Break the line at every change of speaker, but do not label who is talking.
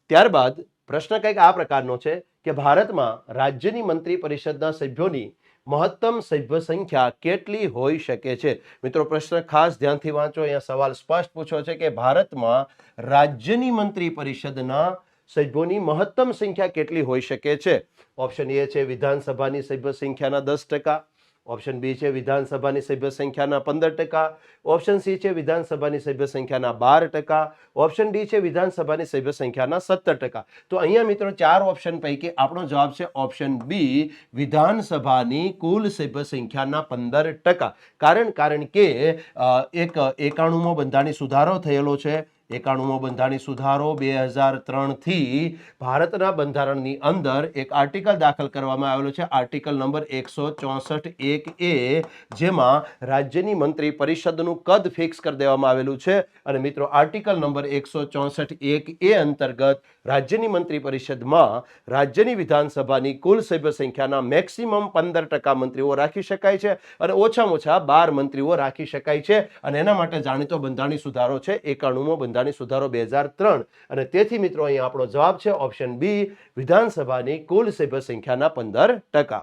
ત્યારબાદ પ્રશ્ન કંઈક આ પ્રકારનો છે કે ભારતમાં રાજ્યની મંત્રી પરિષદના સભ્યોની મહત્તમ સભ્ય સંખ્યા કેટલી હોઈ શકે છે? મિત્રો પ્રશ્ન ખાસ ધ્યાનથી વાંચો. અહીંયા સવાલ સ્પષ્ટ પૂછ્યો છે કે ભારતમાં રાજ્યની મંત્રી પરિષદના સભ્યોની મહત્તમ સંખ્યા કેટલી હોઈ શકે છે? ઓપ્શન એ છે વિધાનસભાની સભ્ય સંખ્યાના 10%, ઓપ્શન બી છે વિધાનસભાની સભ્ય સંખ્યાના 15%, ઓપ્શન સી છે વિધાનસભાની સભ્ય સંખ્યાના 12%, ઓપ્શન ડી છે વિધાનસભાની સભ્ય સંખ્યાના 17%. તો અહીંયા મિત્રો 4 ઓપ્શન પૈકી આપણો જવાબ છે ઓપ્શન બી, વિધાનસભાની કુલ સભ્ય સંખ્યાના 15%. કારણ કે એક 91મો બંધારણી સુધારો થયેલો છે. 91મો બંધારણી સુધારો 2003 થી ભારતના બંધારણની અંદર એક આર્ટિકલ દાખલ કરવામાં આવેલો છે, આર્ટિકલ નંબર 164(1)A, જેમાં રાજ્યની મંત્રી પરિષદનું કદ ફિક્સ કરી દેવામાં આવેલું છે. અને મિત્રો આર્ટિકલ નંબર 164(1)A અંતર્ગત રાજ્યની મંત્રી પરિષદમાં રાજ્યની વિધાનસભાની કુલ સભ્ય સંખ્યાના મેક્સિમમ 15% મંત્રીઓ રાખી શકાય છે અને ઓછામાં ઓછા 12 મંત્રીઓ રાખી શકાય છે. અને એના માટે જાણીતો બંધારણી સુધારો છે 91મો બંધારણી સુધારો 2003. અને તેથી મિત્રો અહીંયા આપણો જવાબ છે ઓપ્શન બી, વિધાનસભાની કુલ સભ્ય સંખ્યાના 15%.